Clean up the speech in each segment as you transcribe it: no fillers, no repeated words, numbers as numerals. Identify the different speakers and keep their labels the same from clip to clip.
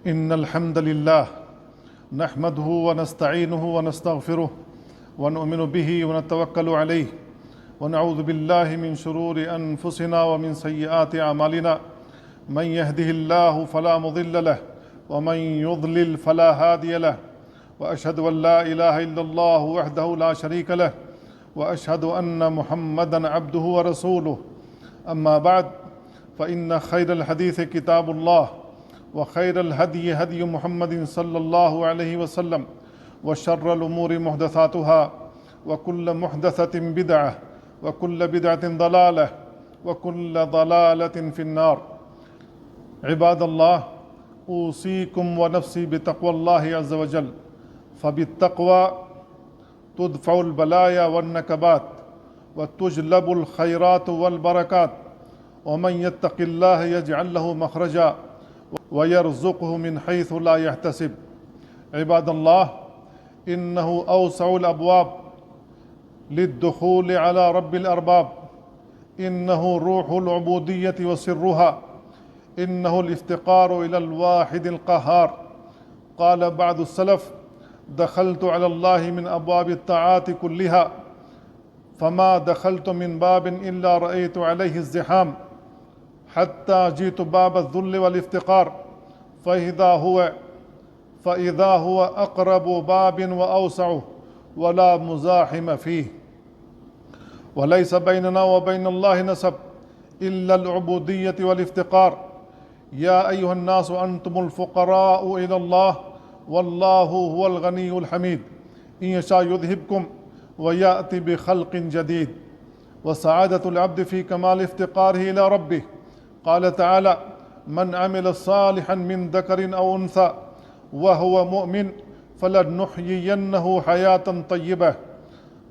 Speaker 1: إن الحمد لله نحمده ونستعينه ونستغفره ونؤمن به ونتوكل عليه ونعوذ بالله من شرور أنفسنا ومن سيئات أعمالنا. من يهده الله فلا مضل له ومن يضلل فلا هادي له، وأشهد أن لا إله إلا الله وحده لا شريك له، وأشهد أن محمدا عبده ورسوله. أما بعد، فإن خير الحديث كتاب الله، وخير الهدي هدي محمد صلى الله عليه وسلم، وشر الأمور محدثاتها، وكل محدثة بدعة، وكل بدعة ضلالة، وكل ضلالة في النار. عباد الله، أوصيكم ونفسي بتقوى الله عز وجل، فبالتقوى تدفع البلايا والنكبات، وتجلب الخيرات والبركات، ومن يتق الله يجعل له مخرجا ويرزقه من حيث لا يحتسب. عباد الله، إنه أوسع الأبواب للدخول على رب الأرباب، إنه روح العبودية وسرها، إنه الافتقار إلى الواحد القهار. قال بعض السلف: دخلت على الله من أبواب الطاعات كلها، فما دخلت من باب إلا رأيت عليه الزحام، حتى جئت باب الذل والافتقار، فإذا هو أقرب باب وأوسعه، ولا مزاحم فيه، وليس بيننا وبين الله نسب إلا العبودية والافتقار. يا أيها الناس أنتم الفقراء إلى الله، والله هو الغني الحميد، إن يشاء يذهبكم ويأتي بخلق جديد. وسعادة العبد في كمال افتقاره إلى ربه. قال تعالى: من عمل صالحا من ذكر أو أنثى وهو مؤمن فلنحيينه حياة طيبة.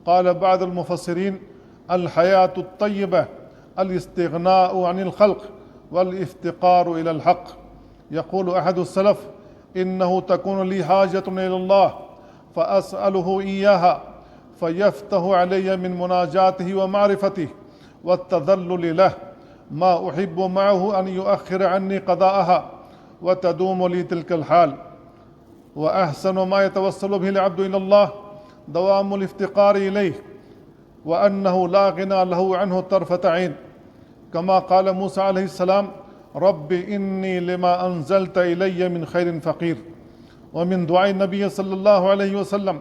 Speaker 1: قال بعض المفسرين: الحياة الطيبة الاستغناء عن الخلق والافتقار إلى الحق. يقول أحد السلف: إنه تكون لي حاجة إلى الله فأسأله إياها فيفتح علي من مناجاته ومعرفته والتذلل له ما أحب معه أن يؤخر عني قضاءها وتدوم لي تلك الحال. وأحسن ما يتوصل به العبد إلى الله دوام الافتقار إليه، وأنه لا غنى له عنه طرفة عين، كما قال موسى عليه السلام: رب إني لما أنزلت إلي من خير فقير. ومن دعاء النبي صلى الله عليه وسلم: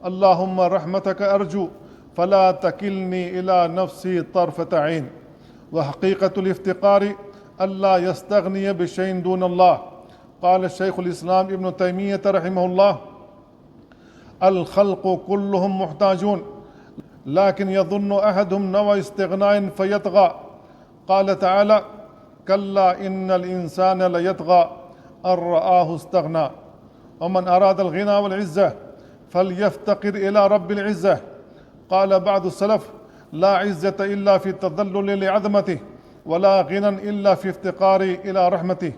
Speaker 1: اللهم رحمتك أرجو فلا تكلني إلى نفسي طرفة عين. وحقيقة الافتقار ألا يستغني بشيء دون الله. قال الشيخ الإسلام ابن تيمية رحمه الله: الخلق كلهم محتاجون، لكن يظن أحدهم نوى استغناء فيطغى. قال تعالى: كلا إن الإنسان ليطغى أن رآه استغنى. ومن أراد الغنى والعزة فليفتقر إلى رب العزة. قال بعض السلف: لا عزة إلا في التذلل لعظمته، ولا غنى إلا في افتقار إلى رحمته.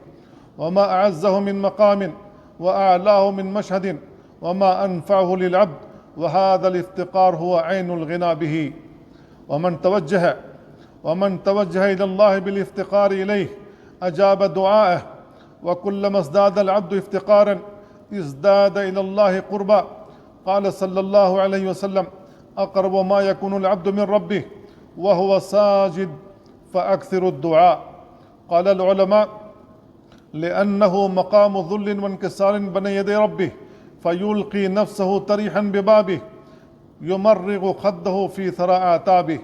Speaker 1: وما أعزه من مقام وأعلاه من مشهد وما أنفعه للعبد، وهذا الافتقار هو عين الغنى به. ومن توجه إلى الله بالافتقار إليه أجاب دعاءه، وكلما ازداد العبد افتقارا ازداد إلى الله قربا. قال صلى الله عليه وسلم: أقرب ما يكون العبد من ربه وهو ساجد فأكثر الدعاء. قال العلماء: لأنه مقام ذل وانكسار بين يدي ربه، فيلقي نفسه طريحا ببابه يمرغ خده في ثرى أعتابه.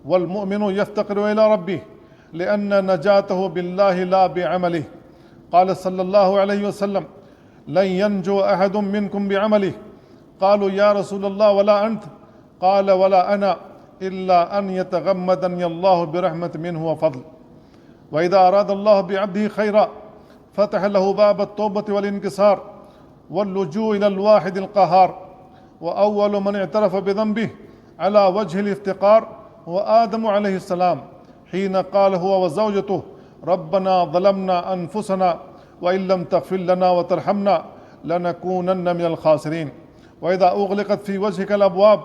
Speaker 1: والمؤمن يفتقر إلى ربه لأن نجاته بالله لا بعمله. قال صلى الله عليه وسلم: لن ينجو أحد منكم بعمله. قالوا: يا رسول الله ولا أنت؟ قال: ولا أنا، إلا أن يتغمدني الله برحمة منه وفضل. وإذا أراد الله بعبده خيرا فتح له باب التوبة والانكسار واللجوء إلى الواحد القهار. وأول من اعترف بذنبه على وجه الافتقار هو آدم عليه السلام، حين قال هو وزوجته: ربنا ظلمنا أنفسنا وإن لم تغفر لنا وترحمنا لنكونن من الخاسرين. وإذا أغلقت في وجهك الأبواب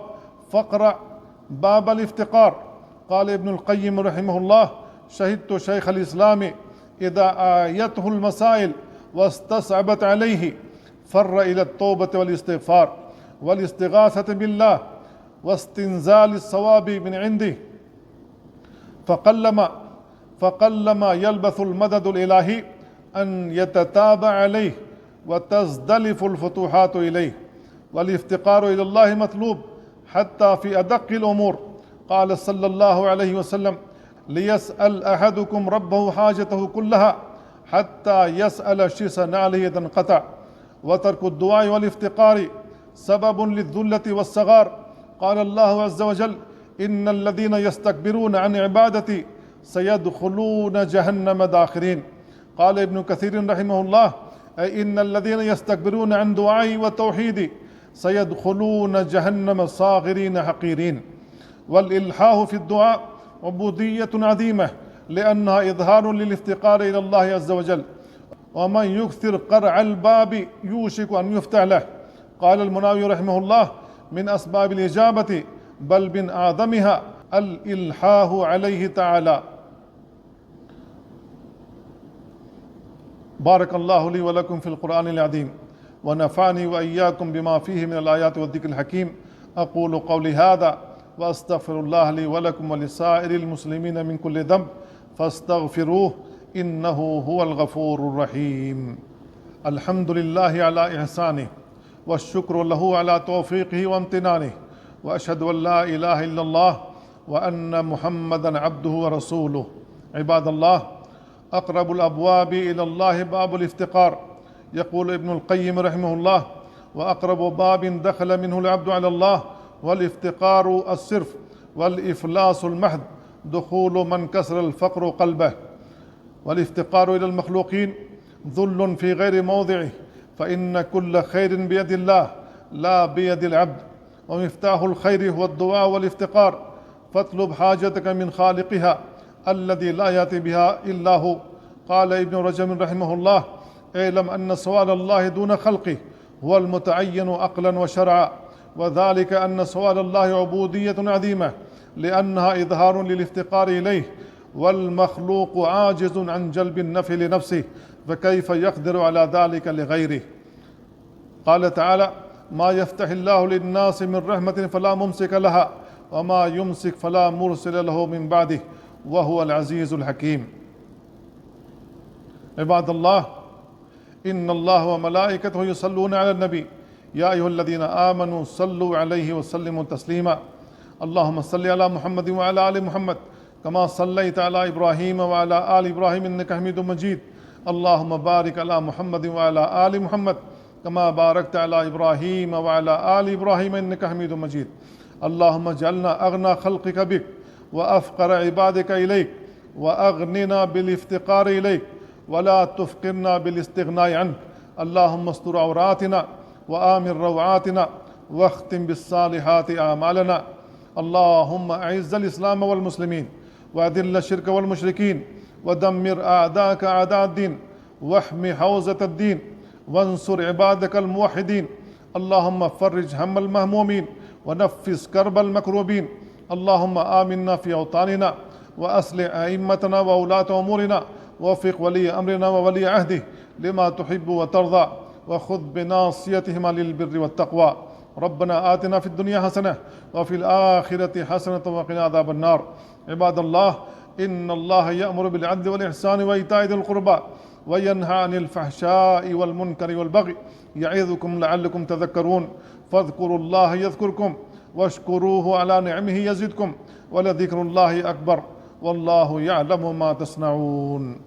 Speaker 1: فاقرع باب الافتقار. قال ابن القيم رحمه الله: شهدت شيخ الإسلام إذا آيته المسائل واستصعبت عليه فر إلى التوبة والاستغفار والاستغاثة بالله واستنزال الصواب من عنده، فقلما يلبث المدد الإلهي أن يتتابع عليه وتزدلف الفتوحات إليه، والافتقار إلى الله مطلوب حتى في أدق الأمور. قال صلى الله عليه وسلم: ليسأل أحدكم ربه حاجته كلها حتى يسأل شيس نعله إذا انقطع. وترك الدعاء والافتقار سبب للذلة والصغار. قال الله عز وجل: إن الذين يستكبرون عن عبادتي سيدخلون جهنم داخرين. قال ابن كثير رحمه الله: أي إن الذين يستكبرون عن دعائي وتوحيدي سيدخلون جهنم صاغرين حقيرين. والإلحاح في الدعاء عبودية عظيمة، لأنها إظهار للافتقار إلى الله عز وجل، ومن يكثر قرع الباب يوشك أن يفتح له. قال المناوي رحمه الله: من أسباب الإجابة بل من أعظمها الإلحاح عليه تعالى. بارك الله لي ولكم في القرآن العظيم، ونفعني وإياكم بما فيه من الآيات والذكر الحكيم. أقول قولي هذا وأستغفر الله لي ولكم ولسائر المسلمين من كل ذنب فاستغفروه إنه هو الغفور الرحيم. الحمد لله على إحسانه، والشكر له على توفيقه وامتنانه، وأشهد أن لا إله إلا الله وأن محمدا عبده ورسوله. عباد الله، أقرب الأبواب إلى الله باب الافتقار. يقول ابن القيم رحمه الله: وأقرب باب دخل منه العبد على الله والافتقار الصرف والإفلاس المحض، دخول من كسر الفقر قلبه. والافتقار إلى المخلوقين ذل في غير موضعه، فإن كل خير بيد الله لا بيد العبد، ومفتاح الخير هو الدعاء والافتقار، فاطلب حاجتك من خالقها الذي لا يأتي بها إلا هو. قال ابن رجب رحمه الله: اعلم أن سؤال الله دون خلقه هو المتعين عقلا وشرعا، وذلك أن سؤال الله عبودية عظيمة، لأنها إظهار للافتقار إليه، والمخلوق عاجز عن جلب النفع لنفسه، فكيف يقدر على ذلك لغيره؟ قال تعالى: ما يفتح الله للناس من رحمة فلا ممسك لها وما يمسك فلا مرسل له من بعده وهو العزيز الحكيم. عباد الله، إن الله وملائكته يصلون على النبي، يا أيها الذين آمنوا صلوا عليه وسلموا تسليما. اللهم صل على محمد وعلى آل محمد كما صليت على إبراهيم وعلى آل إبراهيم إنك حميد مجيد. اللهم بارك على محمد وعلى آل محمد كما باركت على إبراهيم وعلى آل إبراهيم إنك حميد مجيد. اللهم اجعلنا أغنى خلقك بك وأفقر عبادك إليك، وأغننا بالافتقار إليك ولا تفقرنا بالاستغناء عنك. اللهم استر عوراتنا وآمن روعاتنا واختم بالصالحات أعمالنا. اللهم أعز الإسلام والمسلمين وأذل الشرك والمشركين ودمر أعداءك أعداء الدين واحمي حوزة الدين وانصر عبادك الموحدين. اللهم فرج هم المهمومين ونفس كرب المكروبين. اللهم آمنا في أوطاننا وأصلح أئمتنا وولاة أمورنا، ووفق ولي أمرنا وولي عهده لما تحب وترضى، وخذ بناصيتهما للبر والتقوى. ربنا آتنا في الدنيا حسنة وفي الآخرة حسنة وقنا عذاب النار. عباد الله، إن الله يأمر بالعدل والإحسان وإيتاء ذي القربى وينهى عن الفحشاء والمنكر والبغي يعظكم لعلكم تذكرون. فاذكروا الله يذكركم واشكروه على نعمه يزدكم ولذكر الله أكبر والله يعلم ما تصنعون.